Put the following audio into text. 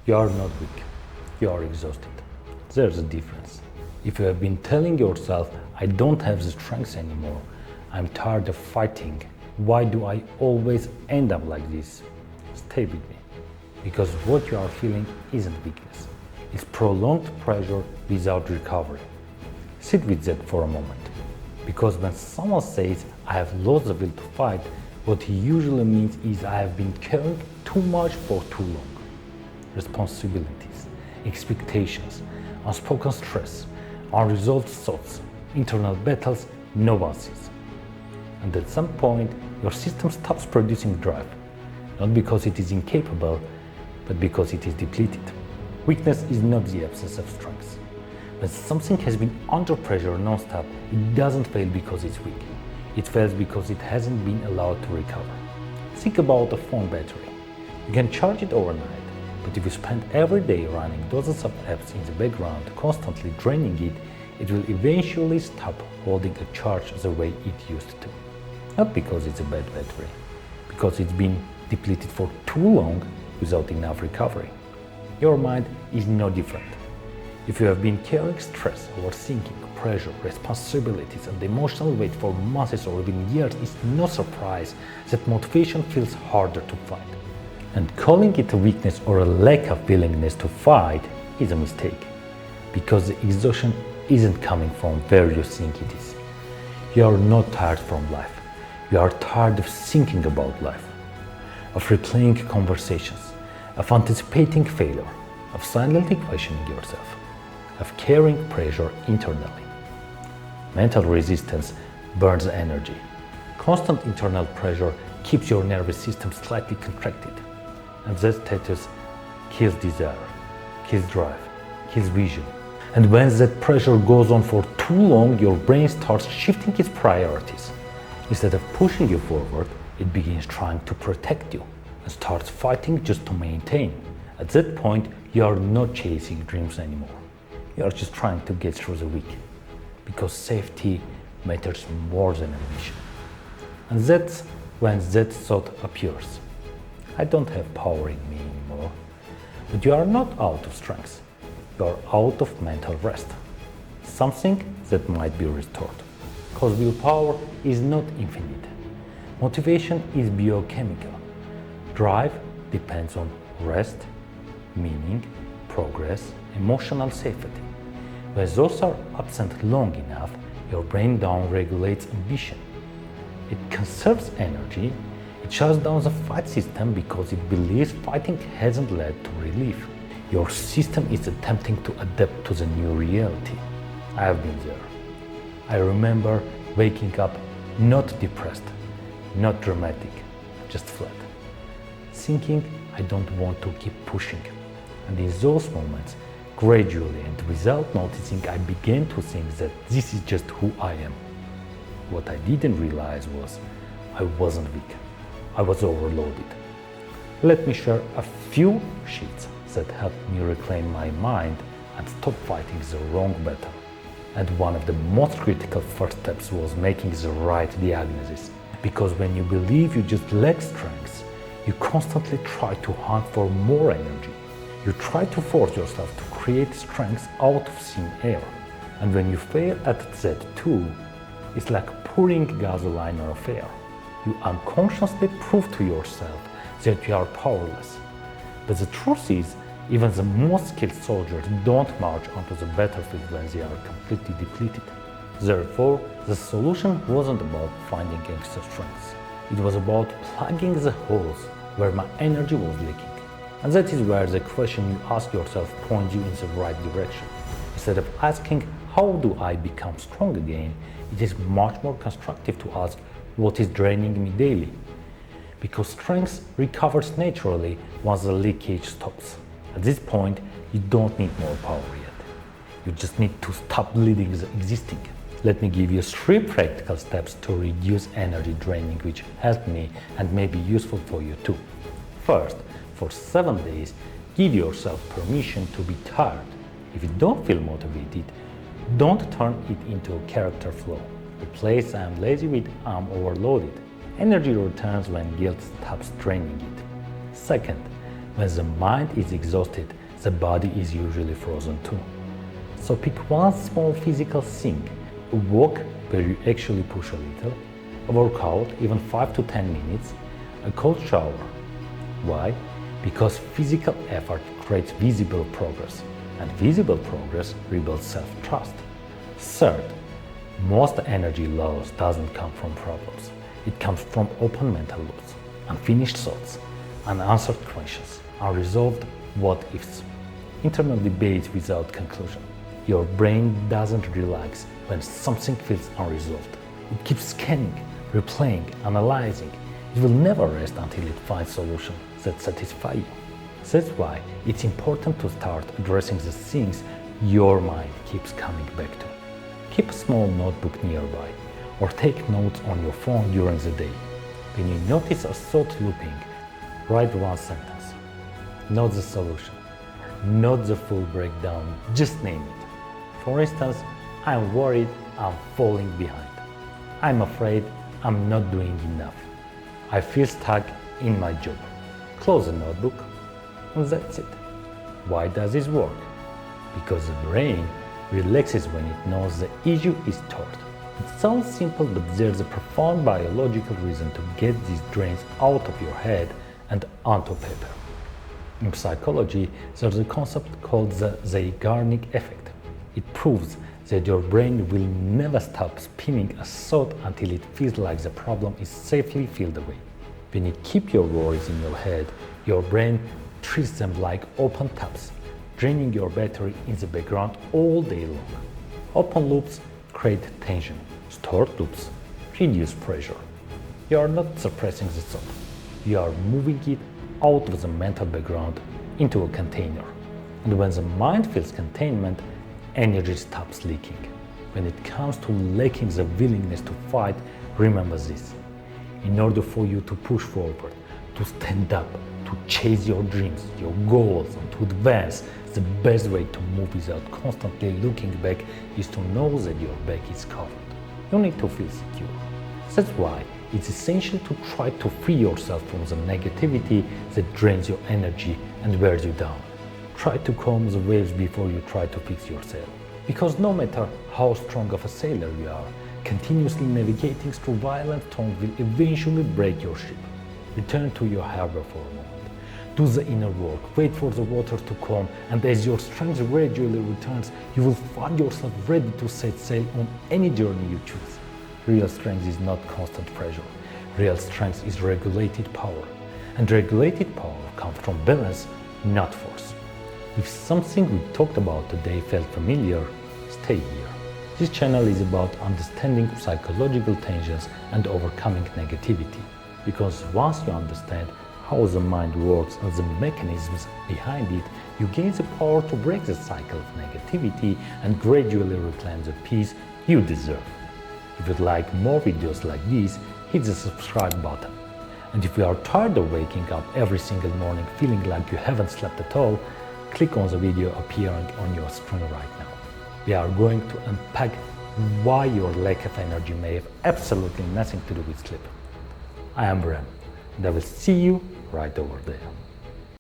You are not weak, you are exhausted. There's a difference. If you have been telling yourself, I don't have the strength anymore, I'm tired of fighting, why do I always end up like this? Stay with me. Because what you are feeling isn't weakness. It's prolonged pressure without recovery. Sit with that for a moment. Because when someone says, I have lost the will to fight, what he usually means is I have been carrying too much for too long. Responsibilities, expectations, unspoken stress, unresolved thoughts, internal battles no one sees. And at some point, your system stops producing drive, not because it is incapable, but because it is depleted. Weakness is not the absence of strength. When something has been under pressure non-stop, it doesn't fail because it's weak. It fails because it hasn't been allowed to recover. Think about a phone battery. You can charge it overnight, but if you spend every day running dozens of apps in the background, constantly draining it, it will eventually stop holding a charge the way it used to. Not because it's a bad battery, because it's been depleted for too long without enough recovery. Your mind is no different. If you have been carrying stress, overthinking, pressure, responsibilities, and emotional weight for months or even years, it's no surprise that motivation feels harder to find. And calling it a weakness or a lack of willingness to fight is a mistake, because the exhaustion isn't coming from where you think it is. You are not tired from life. You are tired of thinking about life, of replaying conversations, of anticipating failure, of silently questioning yourself, of carrying pressure internally. Mental resistance burns energy. Constant internal pressure keeps your nervous system slightly contracted, and that status kills desire, kills drive, kills vision. And when that pressure goes on for too long, your brain starts shifting its priorities. Instead of pushing you forward, it begins trying to protect you and starts fighting just to maintain. At that point, you are not chasing dreams anymore. You are just trying to get through the week, because safety matters more than ambition. And that's when that thought appears. I don't have power in me anymore. But you are not out of strength. You are out of mental rest. Something that might be restored. Because willpower is not infinite. Motivation is biochemical. Drive depends on rest, meaning, progress, emotional safety. When those are absent long enough, your brain down-regulates ambition. It conserves energy, it shuts down the fight system because it believes fighting hasn't led to relief. Your system is attempting to adapt to the new reality. I have been there. I remember waking up not depressed, not dramatic, just flat, thinking I don't want to keep pushing. And in those moments, gradually and without noticing, I began to think that this is just who I am. What I didn't realize was I wasn't weak. I was overloaded. Let me share a few sheets that helped me reclaim my mind and stop fighting the wrong battle. And one of the most critical first steps was making the right diagnosis. Because when you believe you just lack strength, you constantly try to hunt for more energy. You try to force yourself to create strength out of thin air. And when you fail at that too, it's like pouring gasoline on a fire. You unconsciously prove to yourself that you are powerless. But the truth is, even the most skilled soldiers don't march onto the battlefield when they are completely depleted. Therefore, the solution wasn't about finding extra strength. It was about plugging the holes where my energy was leaking. And that is where the question you ask yourself points you in the right direction. Instead of asking, how do I become strong again, it is much more constructive to ask, what is draining me daily? Because strength recovers naturally once the leakage stops. At this point, you don't need more power yet. You just need to stop bleeding the existing. Let me give you 3 practical steps to reduce energy draining, which helped me and may be useful for you too. First, for 7 days, give yourself permission to be tired. If you don't feel motivated, don't turn it into a character flaw. Replace I'm lazy with I'm overloaded. Energy returns when guilt stops draining it. Second, When the mind is exhausted, the body is usually frozen too. So pick one small physical thing, a walk where you actually push a little, a workout, even 5 to 10 minutes, a cold shower. Why? Because physical effort creates visible progress, and visible progress rebuilds self-trust. Third, most energy loss doesn't come from problems. It comes from open mental loops, unfinished thoughts, unanswered questions, unresolved what-ifs, internal debates without conclusion. Your brain doesn't relax when something feels unresolved. It keeps scanning, replaying, analyzing. It will never rest until it finds solutions that satisfy you. That's why it's important to start addressing the things your mind keeps coming back to. Keep a small notebook nearby, or take notes on your phone during the day. When you notice a thought looping, write one sentence. Not the solution, not the full breakdown, just name it. For instance, I'm worried I'm falling behind. I'm afraid I'm not doing enough. I feel stuck in my job. Close the notebook, and that's it. Why does this work? Because the brain relaxes when it knows the issue is stored. It sounds simple, but there's a profound biological reason to get these drains out of your head and onto paper. In psychology, there's a concept called the Zeigarnik effect. It proves that your brain will never stop spinning a thought until it feels like the problem is safely filled away. When you keep your worries in your head, your brain treats them like open taps, draining your battery in the background all day long. Open loops create tension. Stored loops reduce pressure. You are not suppressing the thought. You are moving it out of the mental background into a container. And when the mind feels containment, energy stops leaking. When it comes to lacking the willingness to fight, remember this. In order for you to push forward, to stand up, to chase your dreams, your goals, and to advance, the best way to move without constantly looking back is to know that your back is covered. You need to feel secure. That's why it's essential to try to free yourself from the negativity that drains your energy and wears you down. Try to calm the waves before you try to fix your sail. Because no matter how strong of a sailor you are, continuously navigating through violent storms will eventually break your ship. Return to your harbor for a moment. Do the inner work, wait for the water to calm, and as your strength gradually returns, you will find yourself ready to set sail on any journey you choose. Real strength is not constant pressure. Real strength is regulated power. And regulated power comes from balance, not force. If something we talked about today felt familiar, stay here. This channel is about understanding psychological tensions and overcoming negativity. Because once you understand how the mind works and the mechanisms behind it, you gain the power to break the cycle of negativity and gradually reclaim the peace you deserve. If you'd like more videos like these, hit the subscribe button. And if you are tired of waking up every single morning feeling like you haven't slept at all, click on the video appearing on your screen right now. We are going to unpack why your lack of energy may have absolutely nothing to do with sleep. I am Bram, and I will see you right over there.